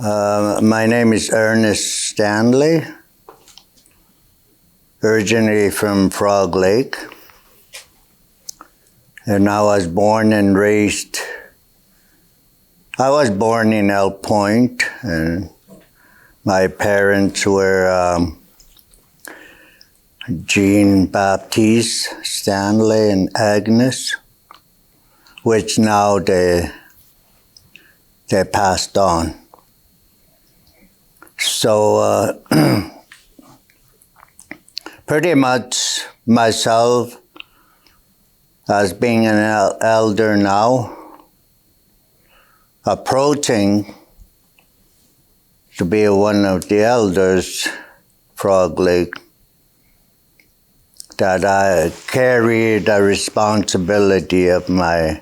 My name is Ernest Stanley, originally from Frog Lake, and I was born and raised. I was born in Elk Point, and my parents were Jean Baptiste Stanley and Agnes, which now they passed on. So pretty much myself, as being an elder now, approaching to be one of the elders, Frog Lake, that I carry the responsibility of my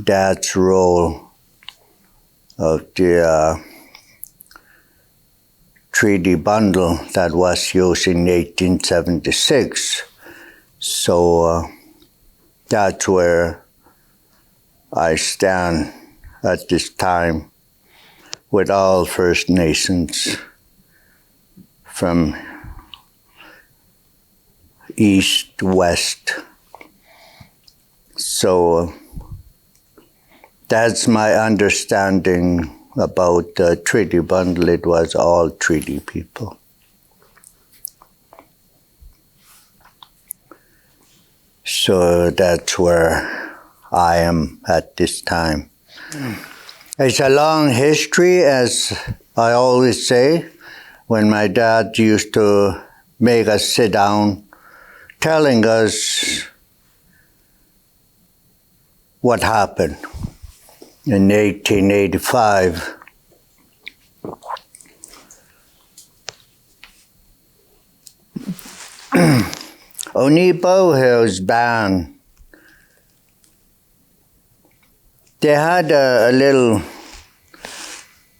dad's role of the treaty bundle that was used in 1876. So that's where I stand at this time with all First Nations from east, west. So that's my understanding about the treaty bundle. It was all treaty people. So that's where I am at this time. It's a long history, as I always say, when my dad used to make us sit down, telling us what happened in 1885. Onipohil's band, they had a little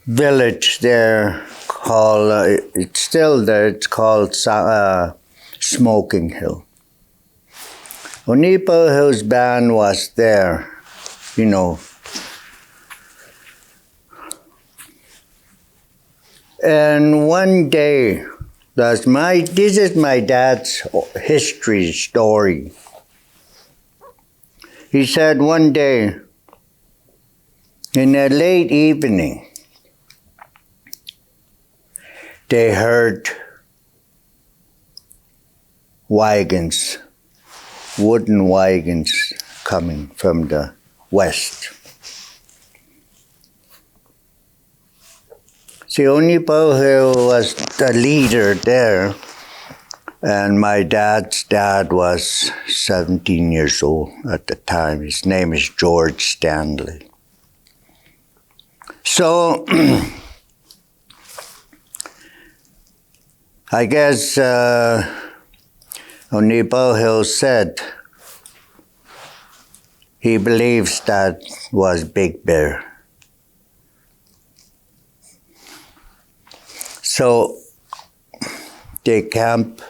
village there called, it's still there, it's called Smoking Hill. Onipohil's band was there, you know. And one day, this is my dad's history story. He said one day, in a late evening, they heard wagons, wooden wagons coming from the west. See, Onipohil was the leader there, and my dad's dad was 17 years old at the time. His name is George Stanley. So, I guess Onipohil said he believes that was Big Bear. So they camp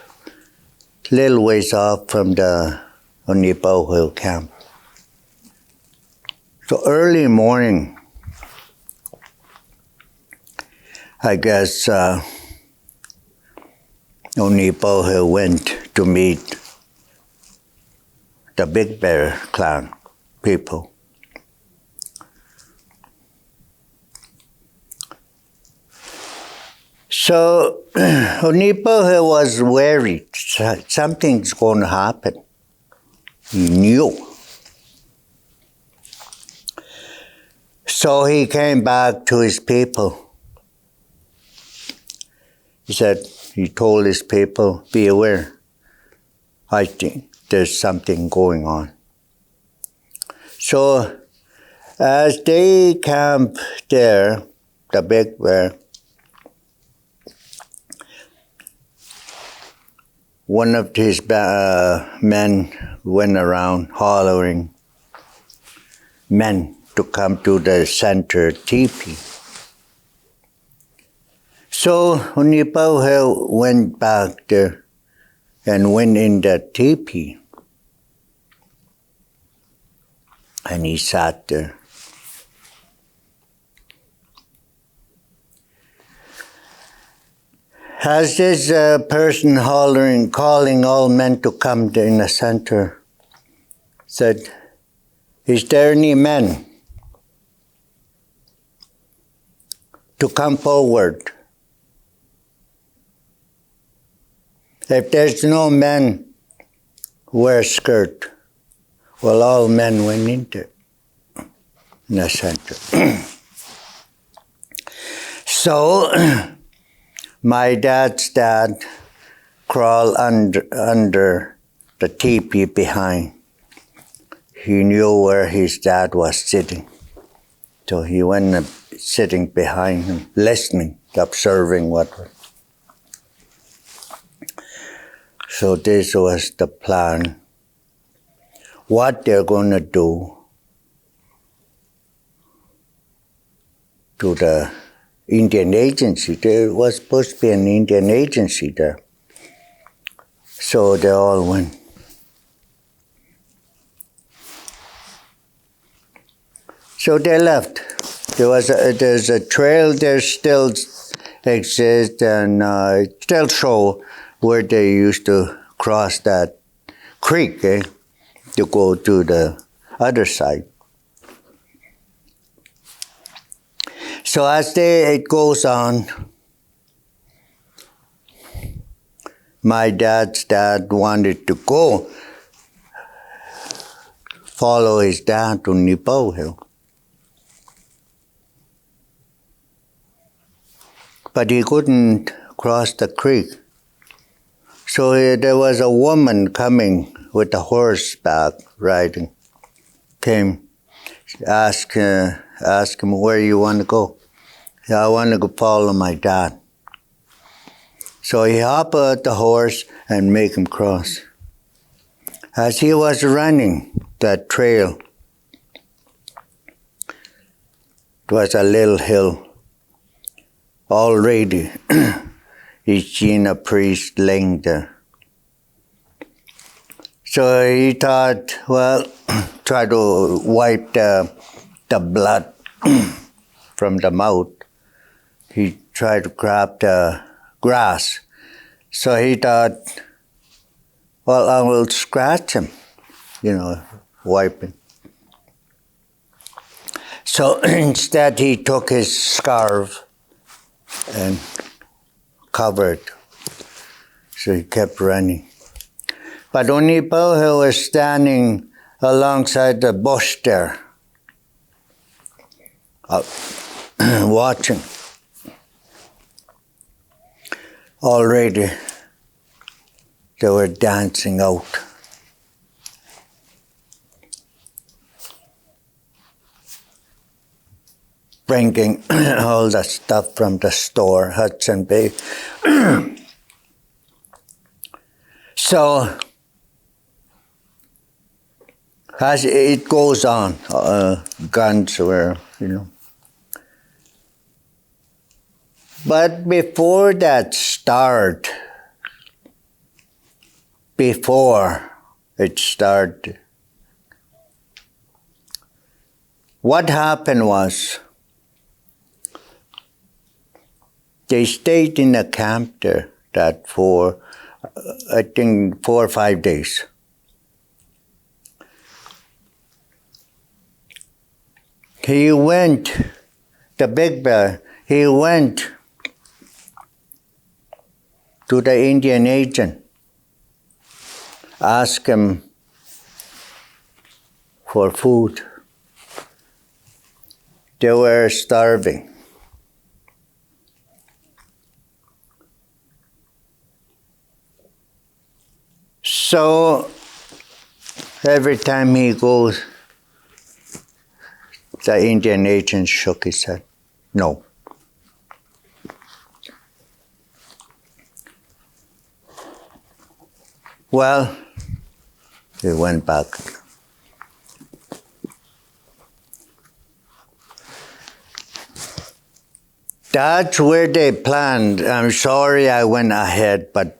a little ways off from the Onipohil camp. So early morning, I guess Onipohil went to meet the Big Bear clan people. So Onipohil was worried something's going to happen. He knew. So he came back to his people. He told his people, be aware. I think there's something going on. So as they camped there, the Big Bear, one of his men went around hollering men to come to the center teepee. So Onipohil went back there and went in the teepee. And he sat there. Has this person calling all men to come in the center, said, is there any men to come forward? If there's no men who wear skirt, well, all men went into it in the center. So my dad's dad crawled under the teepee behind. He knew where his dad was sitting. So he went sitting behind him, listening, observing what was. So this was the plan. What they're going to do to the Indian agency. There was supposed to be an Indian agency there. So they all went. So they left. There's a trail there still exists, and it still show where they used to cross that creek to go to the other side. So as it goes on, my dad's dad wanted to go follow his dad to Nipo Hill. But he couldn't cross the creek. So there was a woman coming with a horseback riding. Came, asked him, where you want to go? I want to go follow my dad. So he hopped at the horse and make him cross. As he was running that trail, it was a little hill. Already, he's seen a priest laying there. So he thought, well, try to wipe the blood from the mouth. He tried to grab the grass. So he thought, well, I will scratch him, wipe him. So instead he took his scarf and covered. So he kept running. But Onipohe was standing alongside the bush there, watching. Already they were dancing out. Bringing all the stuff from the store, Hudson Bay. So, as it goes on, guns were, But before that before it started, what happened was, they stayed in a camp there for 4 or 5 days. He went, the big bear, he went to the Indian agent, asked him for food. They were starving. So every time he goes, the Indian agent shook his head. No. Well, he went back. That's where they planned. I'm sorry I went ahead, but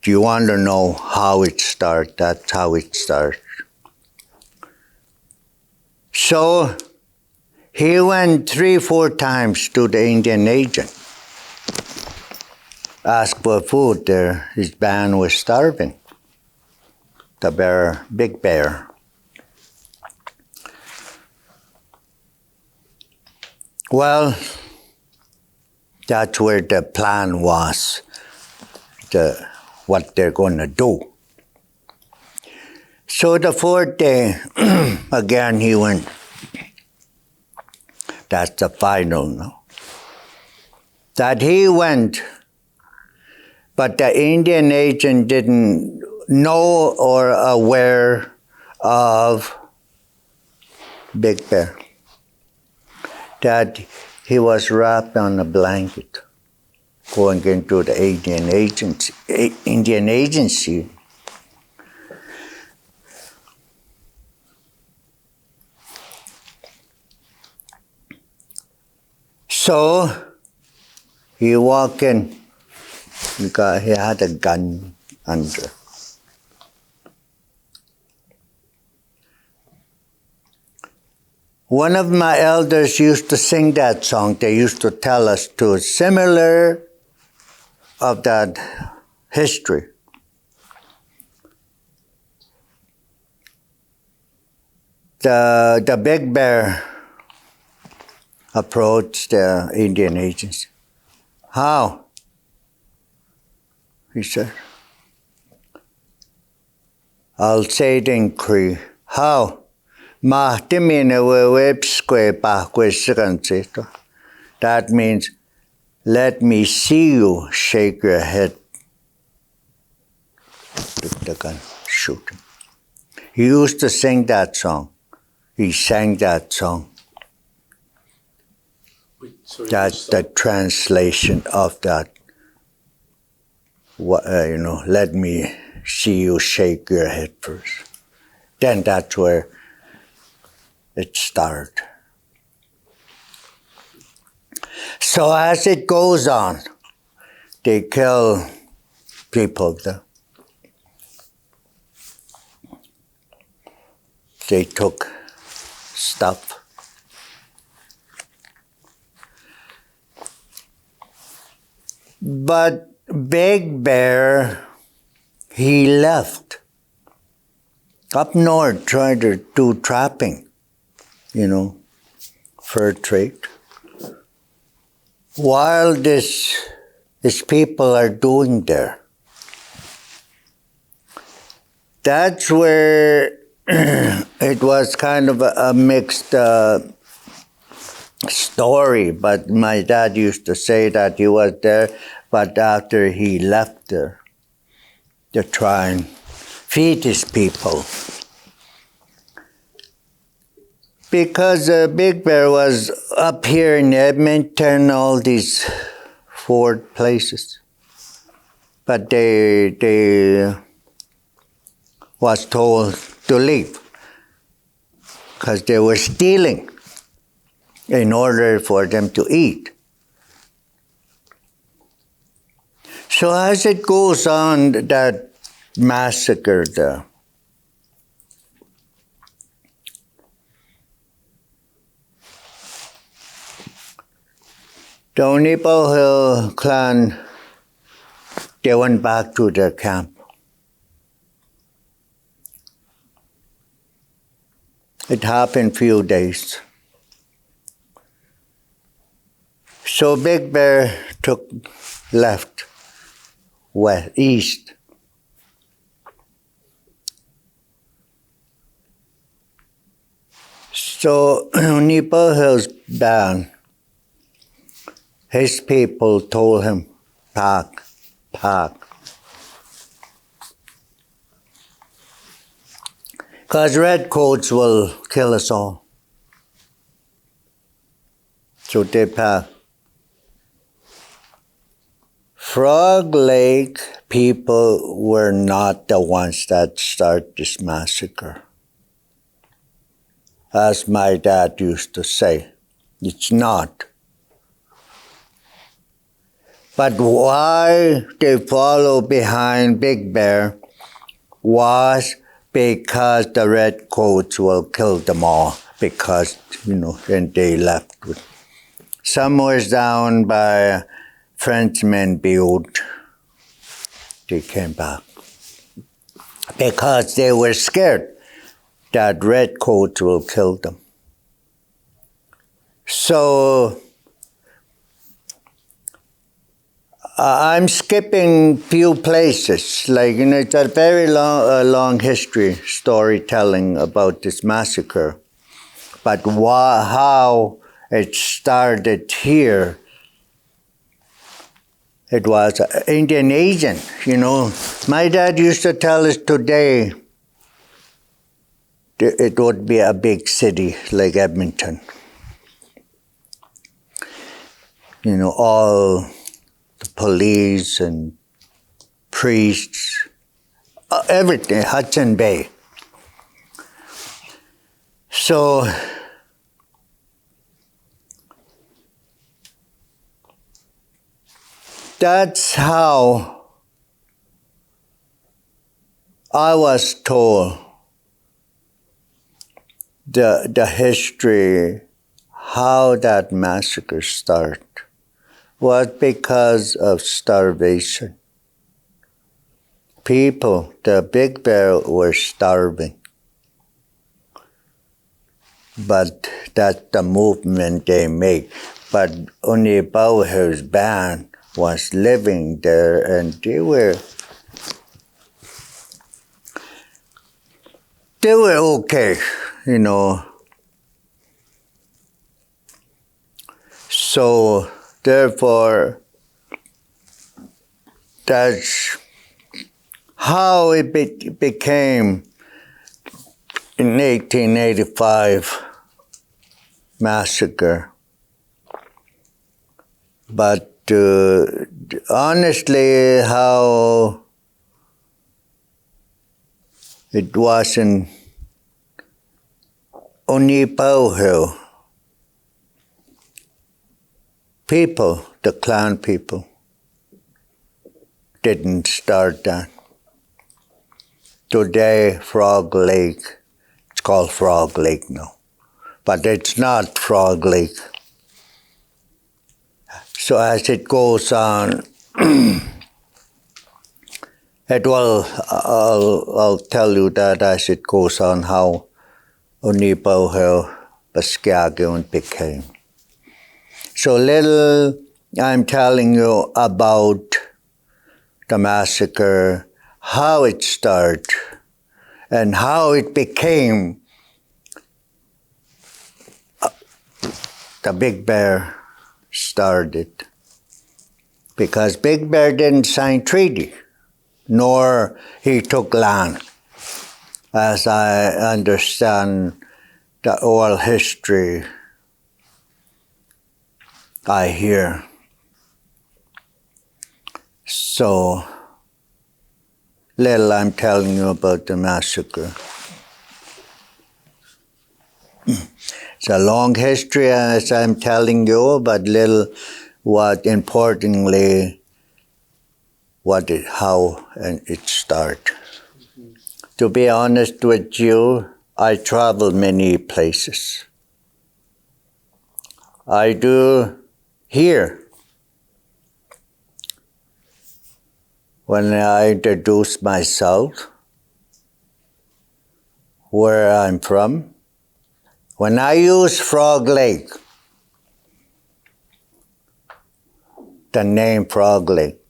you want to know how it started. That's how it started. So he went 3 or 4 times to the Indian agent. asked for food there. His man was starving. The bear, Big Bear. Well, that's where the plan was, what they're going to do. So the fourth day, again he went. That's the final now. That he went, but the Indian agent didn't know or aware of Big Bear. That he was wrapped on a blanket going into the Indian agency. So he walked in. He had a gun under. One of my elders used to sing that song. They used to tell us too, similar of that history. The Big Bear approached the Indian agency. How? He said. I'll say it in Cree. How? That means, let me see you shake your head. Took the gun, shoot him. He used to sing that song. He sang that song. That's the translation of that. Let me see you shake your head first. Then that's where it started. So as it goes on, they kill people there. They took stuff. But Big Bear, he left up north, tried to do trapping, fur trade. While this people are doing there, that's where it was kind of a mixed story, but my dad used to say that he was there, but after he left there to try and feed his people. Because Big Bear was up here in Edmonton, all these 4 places. But they was told to leave because they were stealing in order for them to eat. So as it goes on, that massacre there, the Onipo Hill clan, they went back to their camp. It happened few days. So Big Bear left east. So Onipo Hill's band, his people told him, pack. Because redcoats will kill us all. So they packed. Frog Lake people were not the ones that started this massacre. As my dad used to say, it's not. But why they follow behind Big Bear was because the redcoats will kill them all, because, then they left. Some was down by Frenchman built they came back because they were scared that redcoats will kill them. So I'm skipping few places, like, it's a very long history, storytelling about this massacre. But how it started here, it was Indian agent, My dad used to tell us today it would be a big city like Edmonton. All the police and priests, everything, Hudson Bay. So that's how I was told the history, how that massacre started, was because of starvation. People, the Big Bear, were starving. But that's the movement they make. But only Bauhaus band was living there, and they were okay, So therefore, that's how it became in 1885 massacre. But honestly, how it wasn't only Bauhaus people, the clan people, didn't start that. Today, Frog Lake, it's called Frog Lake now, but it's not Frog Lake. So as it goes on, I'll tell you that as it goes on how Onibauhel Bascagon became. So little I'm telling you about the massacre, how it started, and how it became the Big Bear started. Because Big Bear didn't sign treaty, nor he took land. As I understand the oral history I hear. So little I'm telling you about the massacre. It's a long history as I'm telling you, but little what importantly how it started. To be honest with you, I travel many places. I do here. When I introduce myself, where I'm from, when I use Frog Lake, the name Frog Lake,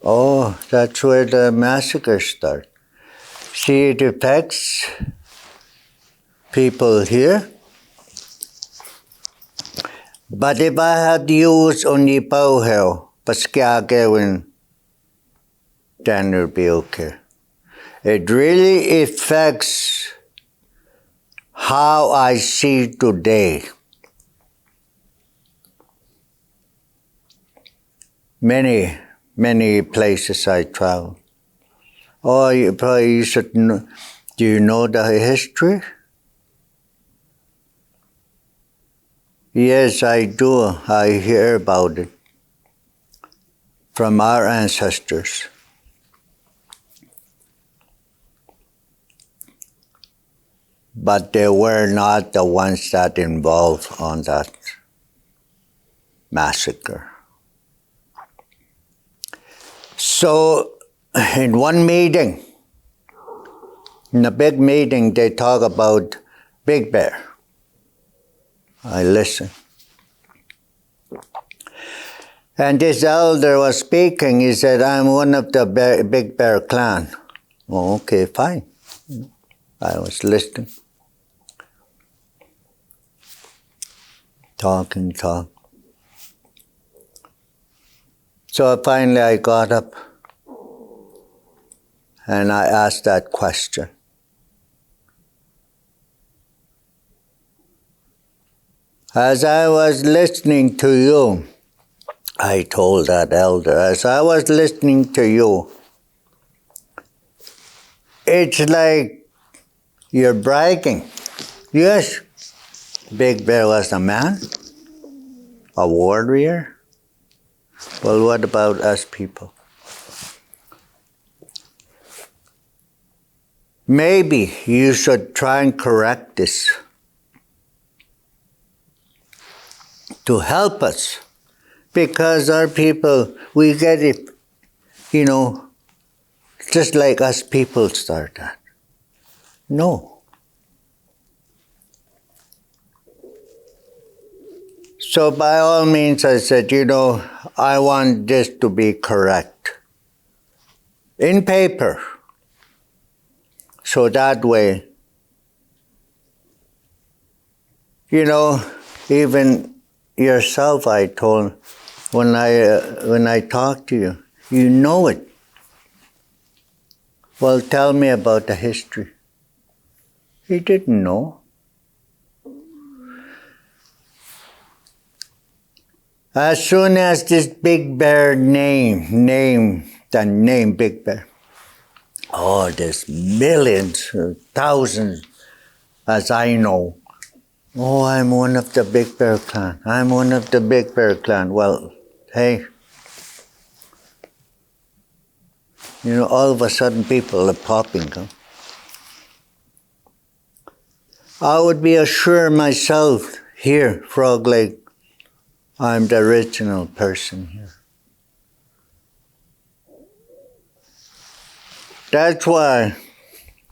oh, that's where the massacre started. See, it affects people here. But if I had used only Pauhel, Paskiagewin, then it would be okay. It really affects how I see today. Many places I travel. Oh, you should know. Do you know the history? Yes, I do. I hear about it from our ancestors. But they were not the ones that involved on that massacre. So in one meeting, in a big meeting, they talk about Big Bear. I listen. And this elder was speaking. He said, I'm one of the Big Bear clan. Oh, okay, fine. I was listening. Talking. So finally I got up and I asked that question. As I was listening to you, I told that elder, as I was listening to you, it's like you're bragging. Yes, Big Bear was a man, a warrior. Well, what about us people? Maybe you should try and correct this to help us, because our people, we get it, just like us people start that. No. So by all means I said, I want this to be correct in paper. So that way, even yourself, I told, when I talk to you, you know it. Well, tell me about the history. He didn't know. As soon as this Big Bear name Big Bear, oh, there's millions, thousands, as I know. Oh, I'm one of the Big Bear clan. I'm one of the Big Bear clan. Well, hey, all of a sudden people are popping. Huh? I would be assured myself here, Frog Lake, I'm the original person here. That's why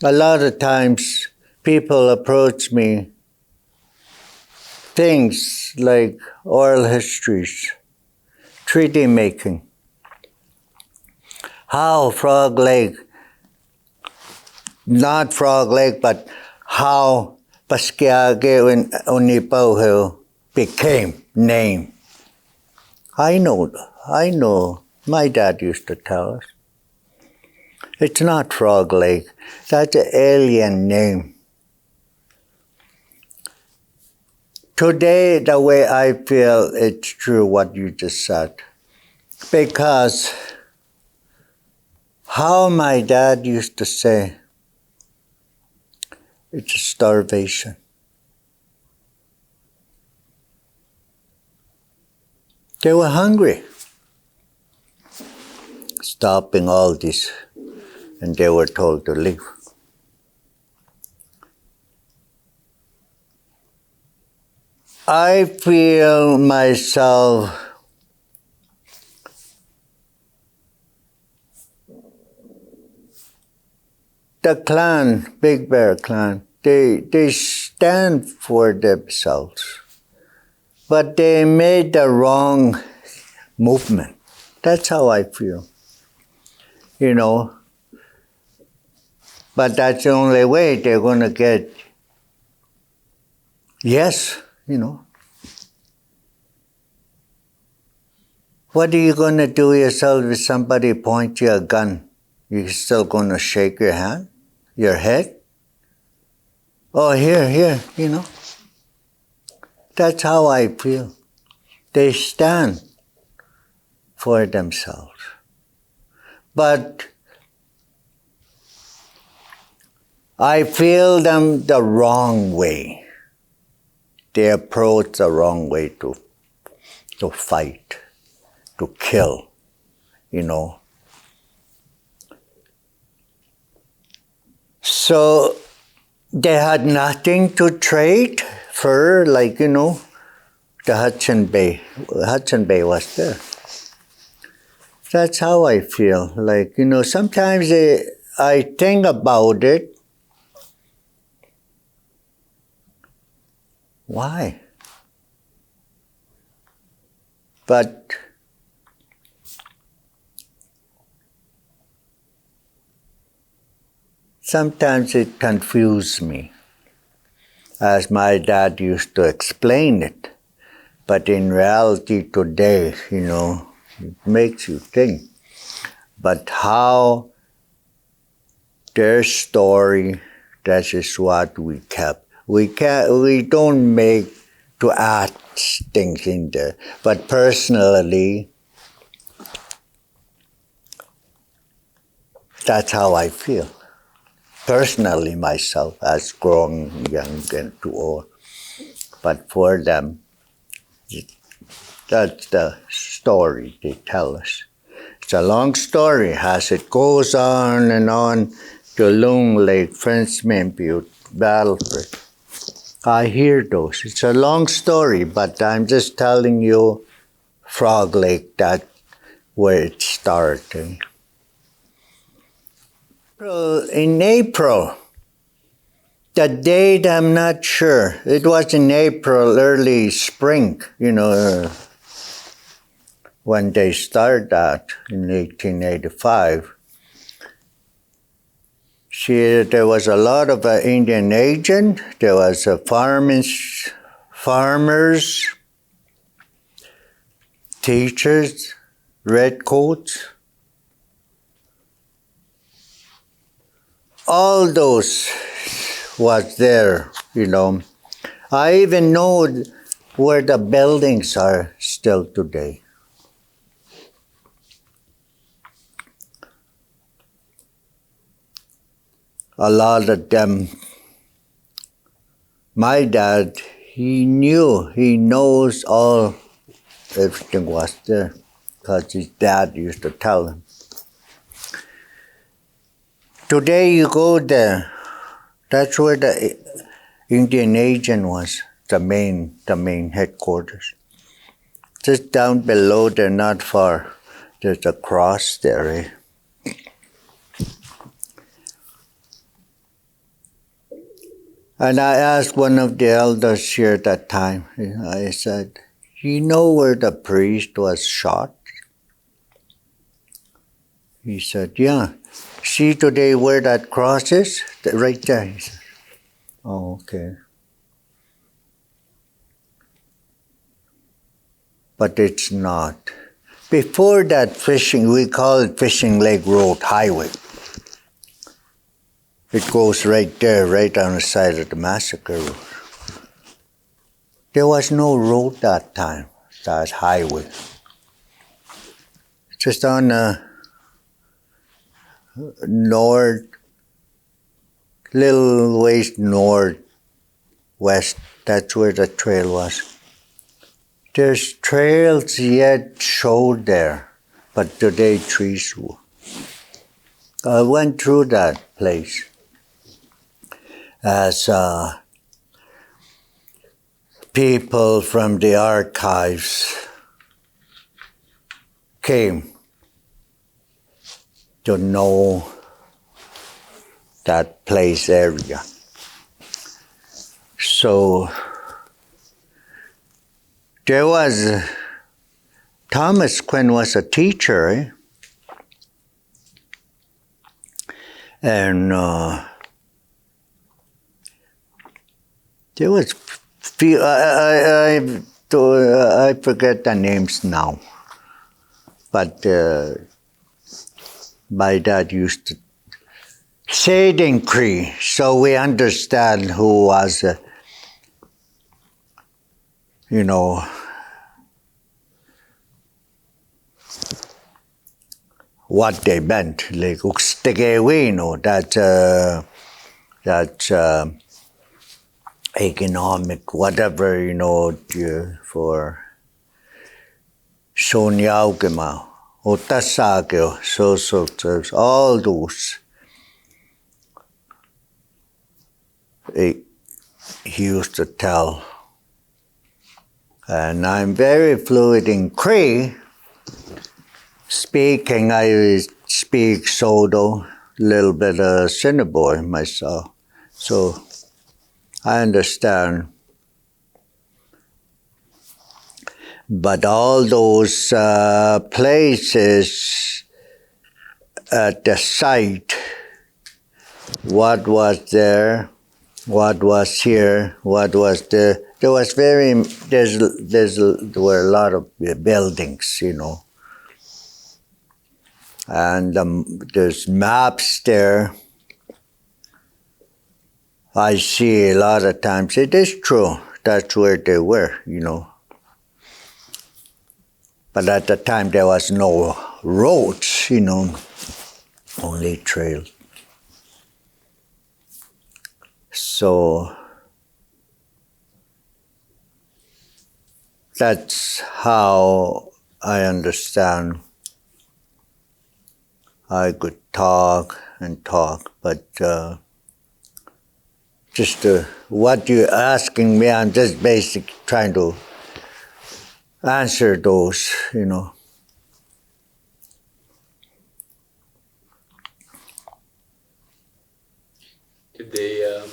a lot of times people approach me things like oral histories, treaty making. How Frog Lake, not Frog Lake, but how Pasquiage and Onipauheo became name. I know. My dad used to tell us. It's not Frog Lake. That's an alien name. Today, the way I feel, it's true what you just said. Because how my dad used to say, it's starvation. They were hungry, stopping all this, and they were told to leave. I feel myself the clan, Big Bear clan, they stand for themselves. But they made the wrong movement. That's how I feel. But that's the only way they're going to get yes, What are you going to do yourself if somebody points you a gun? You're still going to shake your hand? Your head? Oh, here, That's how I feel. They stand for themselves. But I feel them the wrong way. They approach the wrong way to fight, to kill, So they had nothing to trade for, the Hudson Bay. Hudson Bay was there. That's how I feel. Like, sometimes I think about it. Why? But sometimes it confuses me, as my dad used to explain it. But in reality today, it makes you think. But how their story, that is what we kept. We don't make to add things in there. But personally, that's how I feel. Personally, myself, as grown, young, and too old. But for them, that's the story they tell us. It's a long story as it goes on and on to Loon Lake, Frenchman Butte, Battleford. I hear those. It's a long story, but I'm just telling you Frog Lake, that's where it started. In April, the date I'm not sure. It was in April, early spring, when they started that in 1885. There was a lot of Indian agents. There was farmers, teachers, redcoats. All those was there, I even know where the buildings are still today. A lot of them, my dad, he knows everything was there, because his dad used to tell him. Today you go there, that's where the Indian agent was, the main headquarters. Just down below there, not far, there's a cross there. And I asked one of the elders here at that time, I said, you know where the priest was shot? He said, yeah. See today where that cross is? Right there. He said, oh, okay. But it's not. Before that we call it Fishing Lake Road Highway. It goes right there, right on the side of the massacre road. There was no road that time, that highway. Just on the north, little ways northwest, that's where the trail was. There's trails yet showed there, but today trees. I went through that place as people from the archives came to know that place area. So there was, Thomas Quinn was a teacher, and there was few, I forget the names now, but my dad used to say it in Cree, so we understand who was, what they meant. Like, that's economic, whatever, for Sonyaugema, Otasagyo, social service, all those. He used to tell. And I'm very fluent in Cree, speaking, I speak solo, a little bit of Cinnabon myself. So I understand. But all those places at the site, what was there, what was here, what was there. There was there were a lot of buildings, you know. And there's maps there. I see a lot of times. It is true. That's where they were, you know. But at the time there was no roads, you know, only trails. So that's how I understand. I could talk and talk, but just what you're asking me, I'm just basically trying to answer those, you know. Did the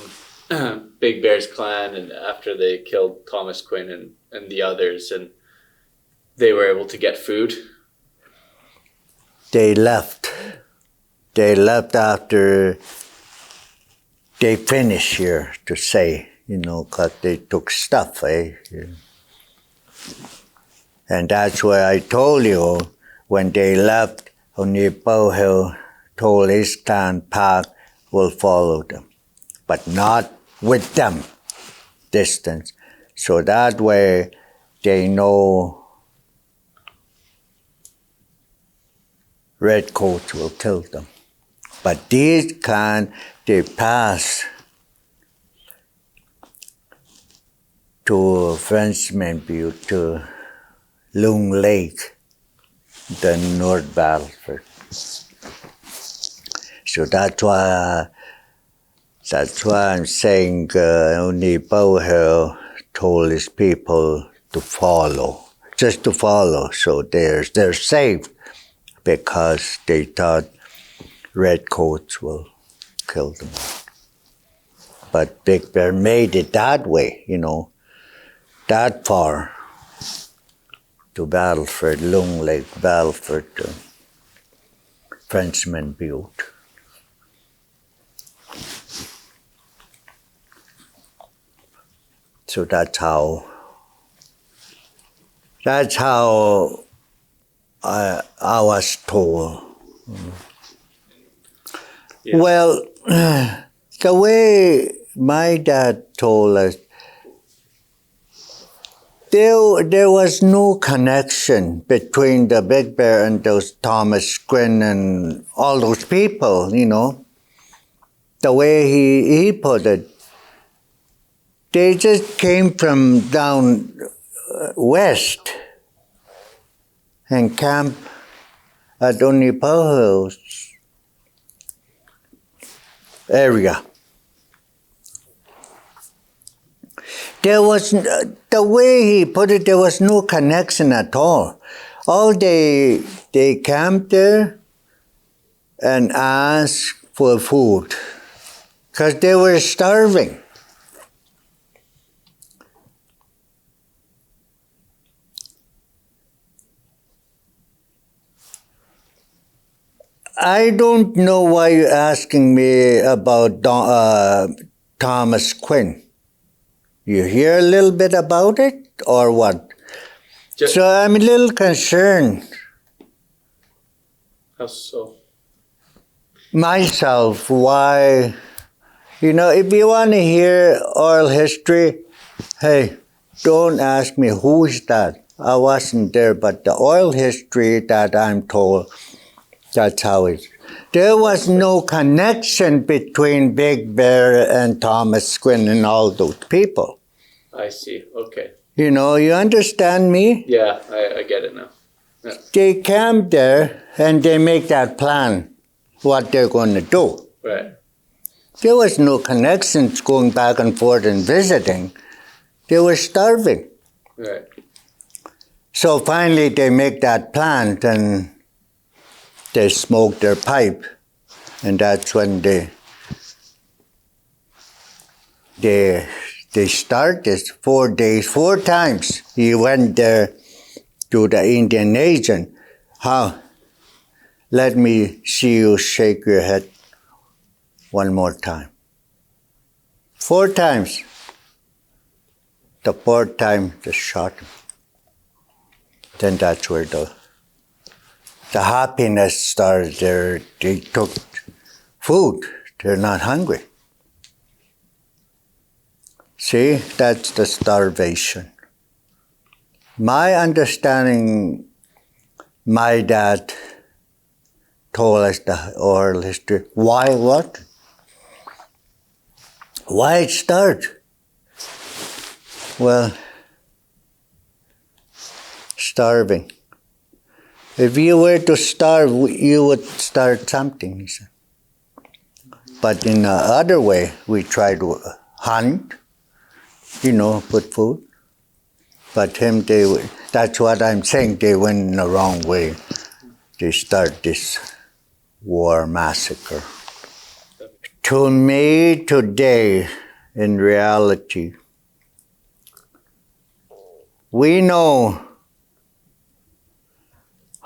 Big Bear's clan, and after they killed Thomas Quinn and the others, and they were able to get food? They left. They left after they finished here, to say, you know, because they took stuff, eh? And that's why I told you, when they left, Onipohil told his clan pack will follow them, but not with them, distance. So that way they know redcoats will kill them. But these clan, they pass to Frenchman Butte, to Loon Lake, the North Battleford. So that's why I'm saying Onipohil told his people to follow, just to follow. So they're safe because they thought redcoats will kill them. But Big Bear made it that way, you know, that far to Battleford, Loon Lake, Battleford, Frenchman Butte. So that's how I was told. Yeah. Well, the way my dad told us, there was no connection between the Big Bear and those Thomas Quinn and all those people, you know. The way he put it, they just came from down west and camped at Onipohil's area. There was, the way he put it, there was no connection at all. All they camped there and asked for food because they were starving. I don't know why you're asking me about Thomas Quinn. You hear a little bit about it, or what? So I'm a little concerned. How so? Myself, why? You know, if you want to hear oral history, hey, don't ask me who is that. I wasn't there, but the oral history that I'm told, that's how it is. There was no connection between Big Bear and Thomas Quinn and all those people. I see, okay. You know, you understand me? Yeah, I get it now. Yeah. They camp there and they make that plan, what they're going to do. Right. There was no connections going back and forth and visiting. They were starving. Right. So finally they make that plan, and they smoke their pipe, and that's when they start this 4 days, 4 times. He went there to the Indian agent. How? Let me see you shake your head one more time. 4 times. The 4th time, they shot him. Then that's where the happiness started. They took food. They're not hungry. See, that's the starvation. My understanding, my dad told us the oral history. Why what? Why it start? Well, starving. If you were to starve, you would start something, he said. But in the other way, we try to hunt, put food. But that's what I'm saying, they went in the wrong way. They start this war massacre. To me today, in reality, we know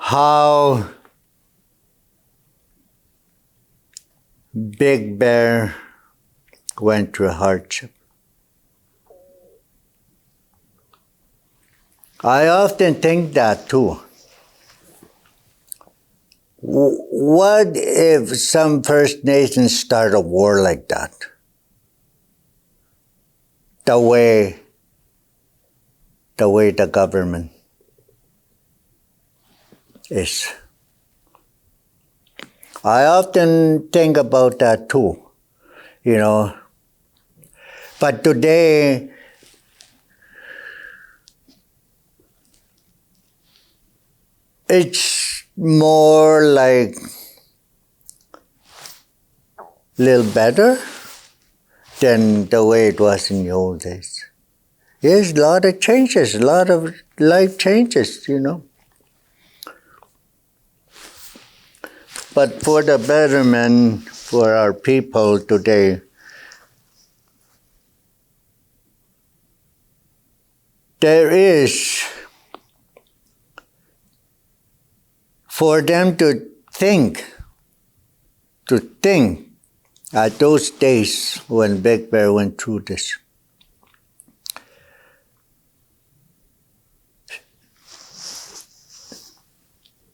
how Big Bear went through hardship. I often think that too. What if some First Nations start a war like that? The way the government is. I often think about that too, But today, it's more like a little better than the way it was in the old days. Yes, a lot of changes, a lot of life changes, But for the betterment, for our people today, there is, for them to think at those days when Big Bear went through this.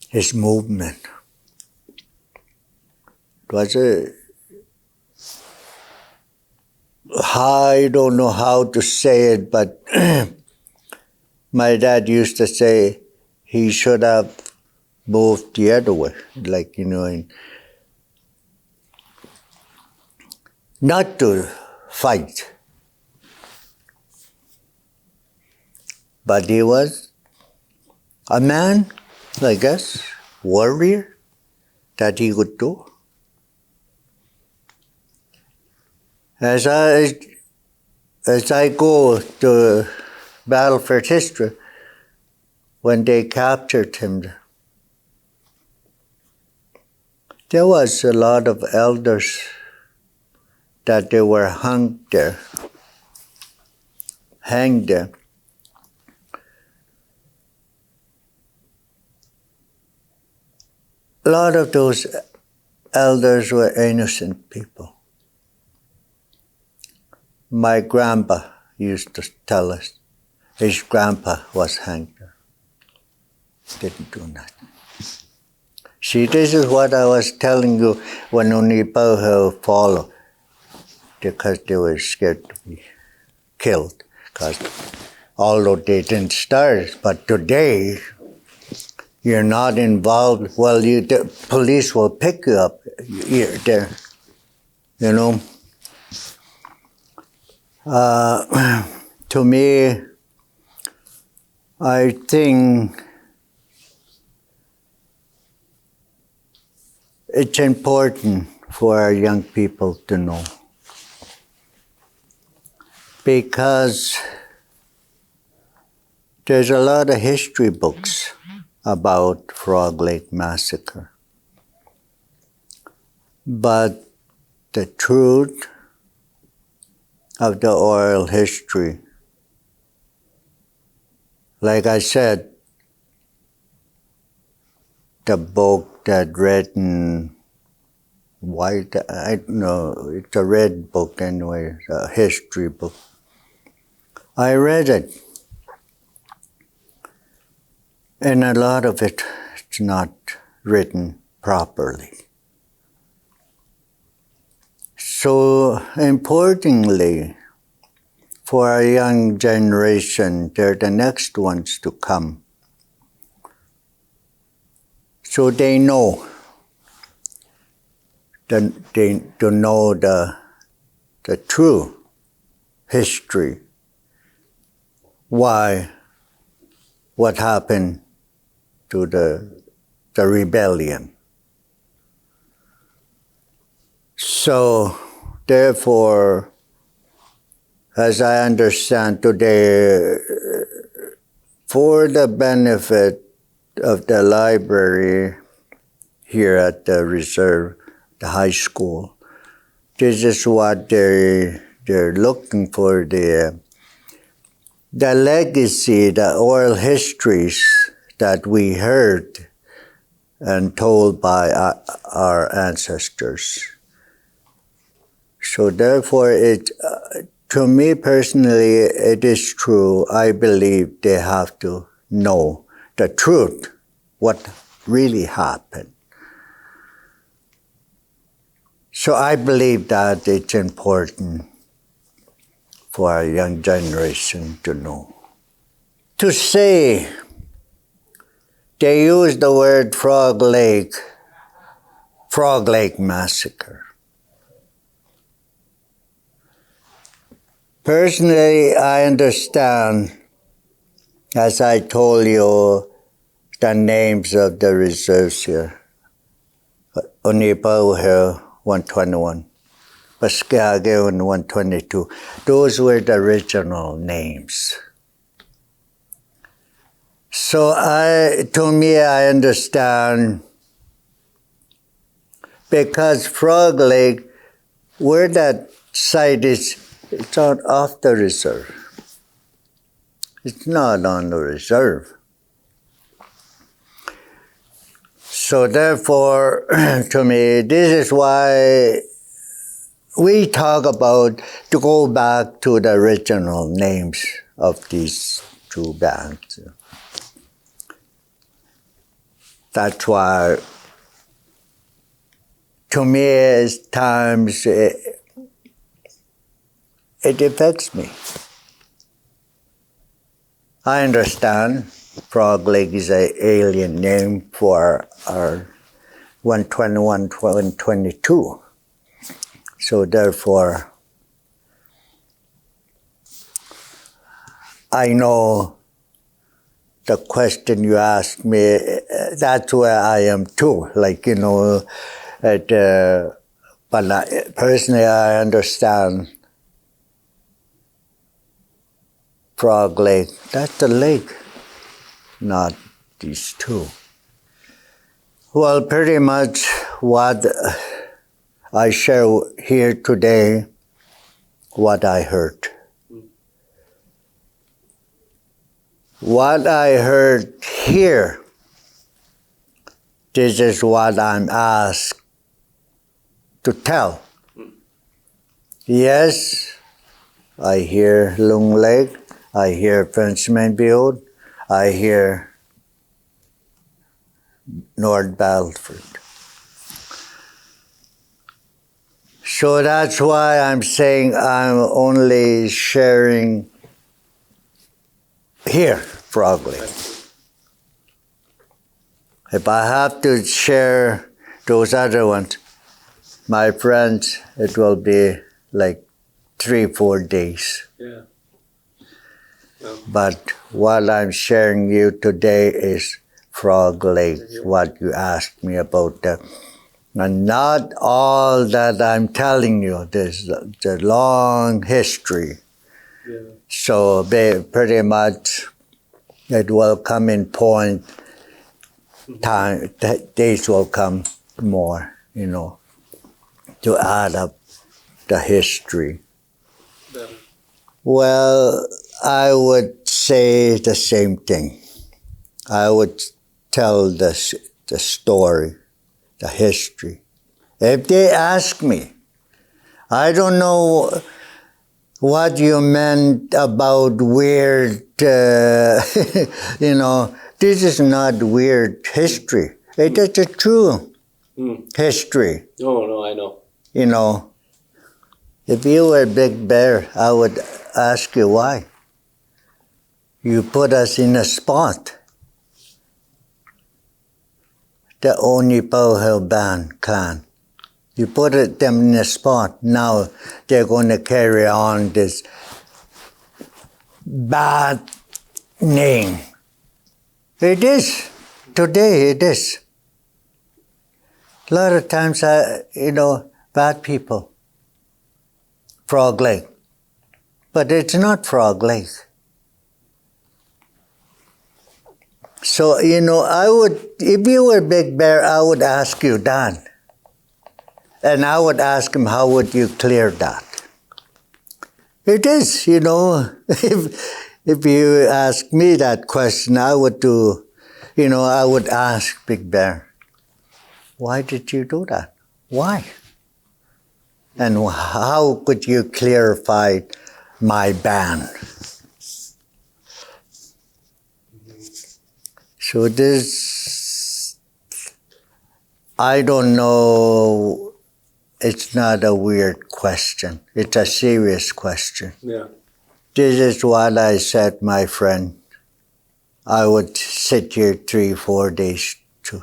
His movement was I don't know how to say it, but my dad used to say he should have moved the other way, not to fight. But he was a man, I guess, warrior, that he could do. As I go to Battlefield history, when they captured him, there was a lot of elders that they were hanged there. A lot of those elders were innocent people. My grandpa used to tell us his grandpa was hanged there. Didn't do nothing. See, this is what I was telling you when Unipaho followed, because they were scared to be killed. Because although they didn't start, but today you're not involved. Well, the police will pick you up. You're there, To me, I think it's important for our young people to know, because there's a lot of history books about Frog Lake Massacre. But the truth of the oral history, like I said, the book that written white, I don't know, it's a red book anyway, a history book. I read it. And a lot of it's not written properly. So importantly, for our young generation, they're the next ones to come. So they know, to know the true history. Why? What happened to the rebellion? So, therefore, as I understand today, for the benefit of the library here at the reserve, the high school, this is what they're looking for, the legacy, the oral histories that we heard and told by our ancestors. So therefore, to me personally, it is true. I believe they have to know the truth, what really happened. So I believe that it's important for our young generation to know. To say, they use the word Frog Lake massacre. Personally, I understand, as I told you, the names of the reserves here. Onipa Hill, 121. Pascagin, 122. Those were the original names. So to me, I understand, because Frog Lake, where that site is, it's off the reserve. It's not on the reserve. So therefore, to me, this is why we talk about to go back to the original names of these two bands. That's why, to me, at times, it affects me. I understand Frog Lake is an alien name for our 121, 122. So therefore, I know the question you asked me, that's where I am too. Like, but personally, I understand Frog Lake. That's the lake, not these two. Well, pretty much what I share here today, what I heard. What I heard here, this is what I'm asked to tell. Yes, I hear Lung Lake, I hear Frenchman Build, I hear North Balford. So that's why I'm saying I'm only sharing here, Frog Lake. If I have to share those other ones, my friends, it will be like 3-4 days. Yeah. Well, But what I'm sharing you today is Frog Lake, what you asked me about that. And not all that I'm telling you, there's a long history. yeah. So pretty much it will come in point time, days will come more, to add up the history? Yeah. Well, I would say the same thing. I would tell the story, the history. If they ask me, I don't know what you meant about weird, this is not weird history. It is a true history. No, I know. If you were Big Bear, I would ask you why. You put us in a spot. The Onipauhel clan. You put them in a spot. Now they're going to carry on this bad name. It is. Today it is. A lot of times, bad people. Frog Lake. But it's not Frog Lake. So, I would, if you were Big Bear, I would ask you that. And I would ask him, how would you clear that? It is, if you ask me that question, I would I would ask Big Bear, why did you do that? Why? And how could you clarify my ban? So this, I don't know, it's not a weird question. It's a serious question. Yeah. This is what I said, my friend. I would sit here 3-4 days to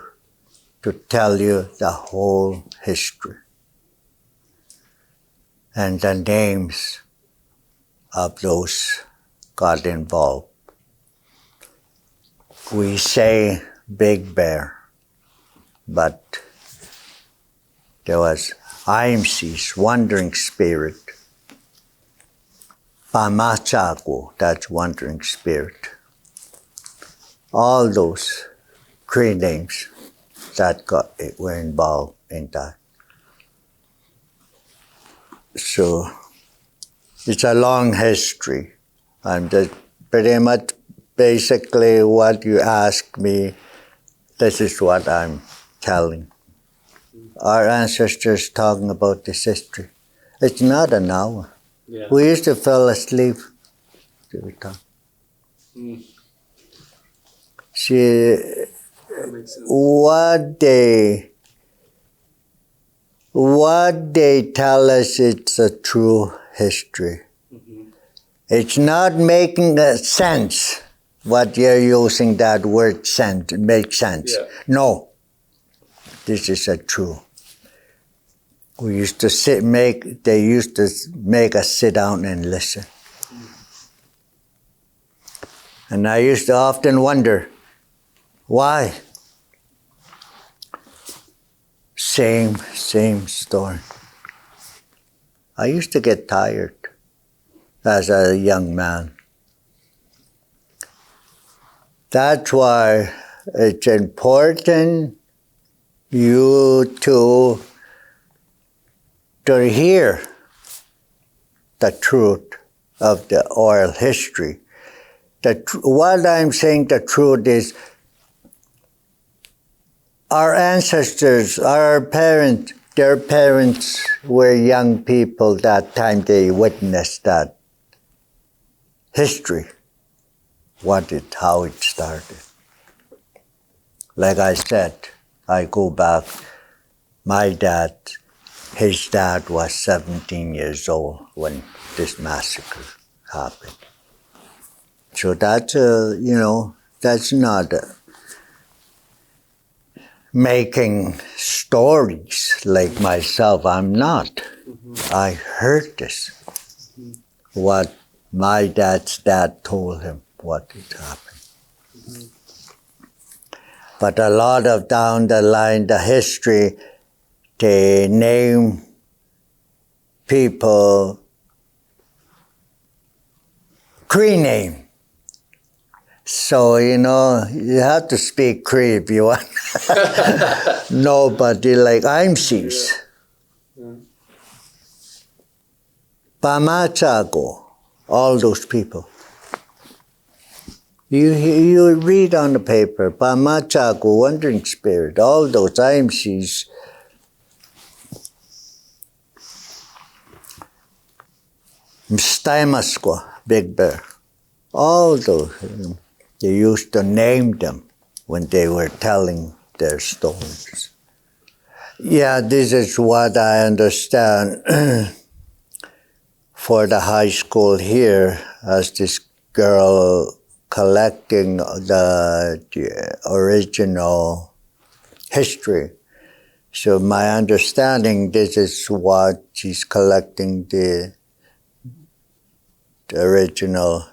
tell you the whole history and the names of those got involved. We say Big Bear, but there was IMC's Wandering Spirit, Pamachaco, that's Wandering Spirit. All those Cree names that were involved in that. So it's a long history. I'm just pretty much basically what you ask me, this is what I'm telling. Our ancestors talking about this history. It's not an hour. Yeah. We used to fall asleep every time. See, That makes sense. what they tell us, it's a true history. It's not making sense. What you're using that word sense, make sense. Yeah. No, this is a true. We used to they used to make us sit down and listen. And I used to often wonder, why? Same story. I used to get tired as a young man. That's why it's important you to hear the truth of the oral history. What I'm saying, the truth is, our ancestors, our parents, their parents were young people that time they witnessed that history. How it started. Like I said, I go back, his dad was 17 years old when this massacre happened. So that's, that's not making stories like myself. I'm not. I heard this. What my dad's dad told him, what had happened. But a lot of down the line, the history, they name people Cree name. So, you have to speak Cree if you want. Nobody like IMCs. Yeah. Pamachago, all those people. You read on the paper, Pamachago, Wandering Spirit, all those IMCs. Mstaimaskwa, Big Bear. All those, they used to name them when they were telling their stories. Yeah, this is what I understand for the high school here, as this girl collecting the original history. So my understanding, this is what she's collecting, the original,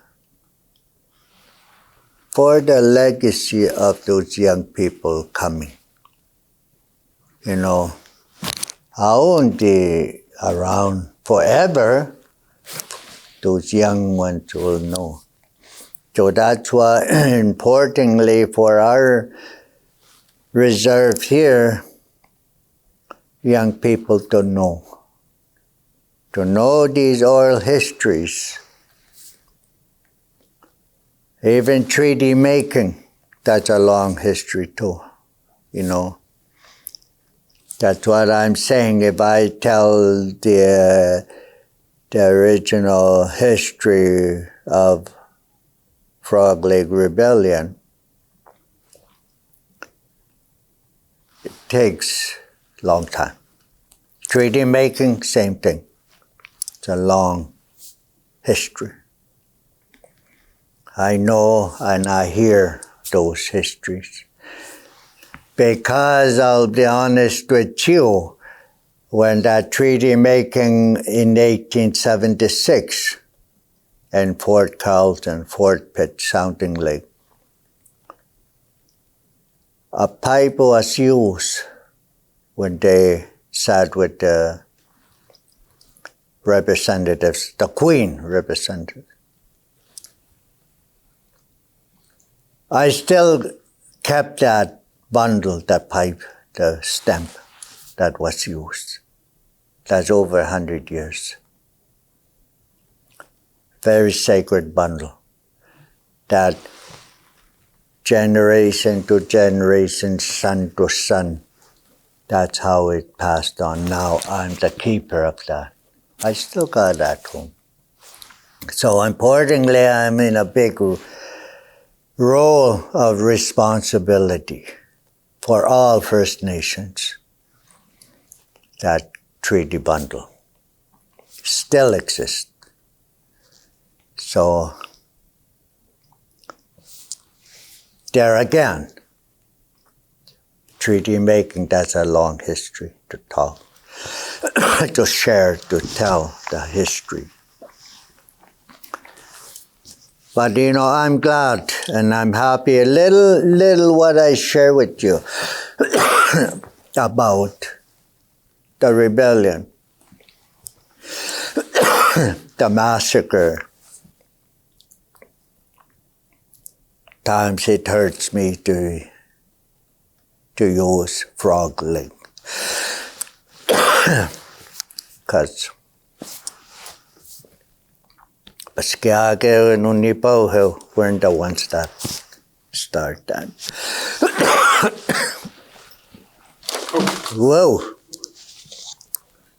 for the legacy of those young people coming. You know, I won't be around forever. Those young ones will know. So that's why, importantly, for our reserve here, young people to know these oral histories. Even 3D making, that's a long history too, you know. That's what I'm saying. If I tell the original history of Frog Lake Rebellion, it takes a long time. 3D making, same thing. It's a long history. I know and I hear those histories. Because I'll be honest with you, when that treaty making in 1876 in Fort Carlton, Fort Pitt, Sounding Lake, a pipe was used when they sat with the representatives, the Queen representative. I still kept that bundle, that pipe, the stamp that was used. That's over 100 years. Very sacred bundle. That generation to generation, son to son, that's how it passed on. Now I'm the keeper of that. I still got that home. So importantly, I'm in a big role of responsibility for all First Nations. That treaty bundle still exists. So there again, treaty making, that's a long history to talk, to share, to tell the history. But you know, I'm glad and I'm happy. A little what I share with you about the rebellion, the massacre. Times it hurts me to use Frog Lake, because Paskiake and Unipo weren't the ones that started that. Whoa!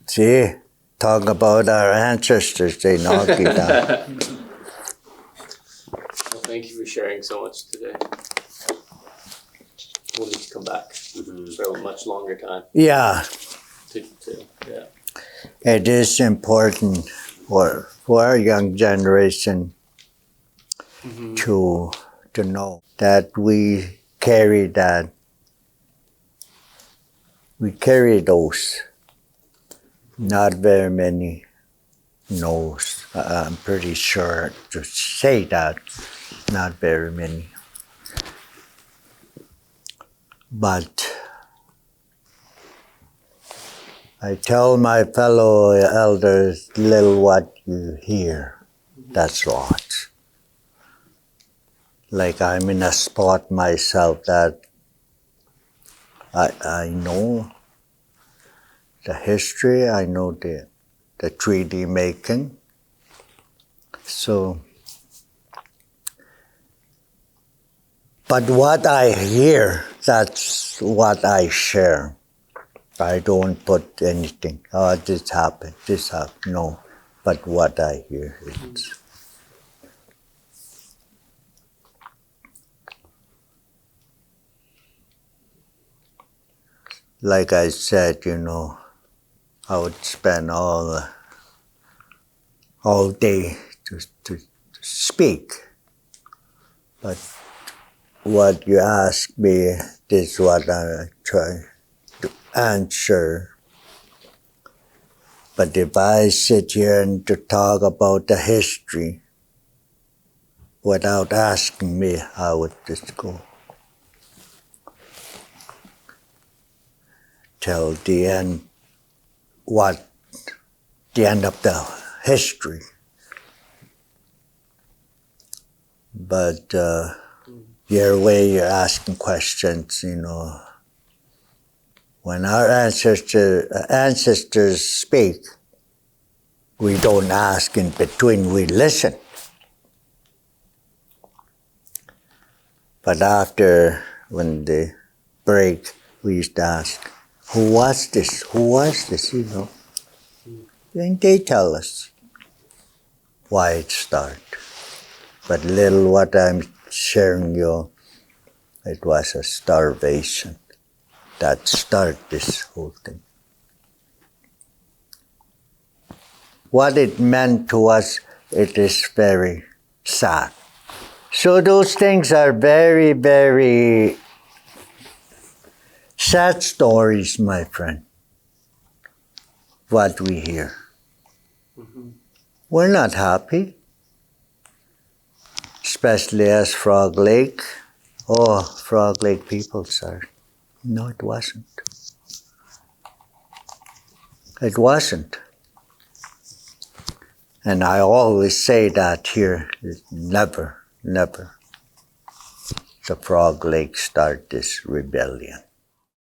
See, talk about our ancestors, they knocked you down. Well, thank you for sharing so much today. We'll need to come back for a much longer time. Yeah. Yeah. It is important for our young generation to know that we carry those. Not very many knows. I'm pretty sure to say that, not very many. But I tell my fellow elders, little what you hear, that's lots. Like I'm in a spot myself that I know the history, I know the treaty making. So, but what I hear, that's what I share. I don't put anything, oh, this happened, no. But what I hear is. Like I said, I would spend all day to speak. But what you ask me is what I try to answer. But if I sit here and to talk about the history without asking me, I would just go till the end, the end of the history. But your way you're asking questions, when our ancestors speak, we don't ask in between, we listen. But after, when they break, we used to ask, who was this? Who was this? And they tell us why it started. But little what I'm sharing you, it was a starvation that started this whole thing. What it meant to us, it is very sad. So those things are very, very sad stories, my friend, what we hear. Mm-hmm. We're not happy, especially as Frog Lake. Oh, Frog Lake people, sir. No, it wasn't. It wasn't. And I always say that here, never the Frog Lake start this rebellion.